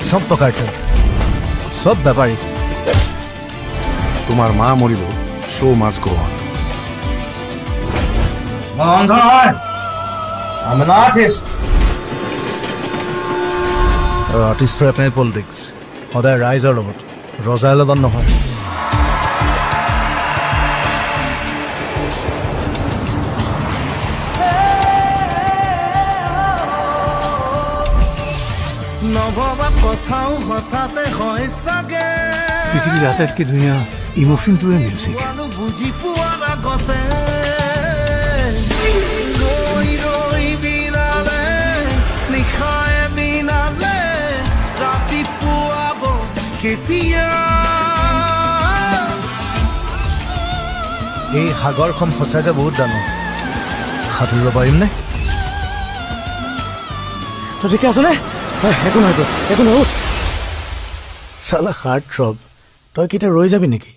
সব তো কাৰ্টেল, সব ব্যাপাৰী। তোমাৰ মা মৰিল, show must go on. I'm an artist. Artist for apply politics সদায় ৰাইজৰ লগত ৰজাই লগত নহয়। নভবা কথাও হঠাতে হয় চাগে, পৃথিৱীৰ আটাইতকৈ ধুনীয়া ইমোশ্যনটোৱে মিউজিক। বুজি পোৱাৰ আগতে ৰৈ ৰৈ বিনালে, নিশায়ে বিনালে, ৰাতিপুৱাব কেতিয়া? এই সাগৰখন সঁচাকৈ বহুত ডাঙৰ, সাঁতুৰিব পাৰিমনে? তই ঠিকে আছনে? একো নহয়, একো নহয়। চালা হাৰ্ট থ্ৰব, তই কেতিয়া ৰৈ যাবি নেকি?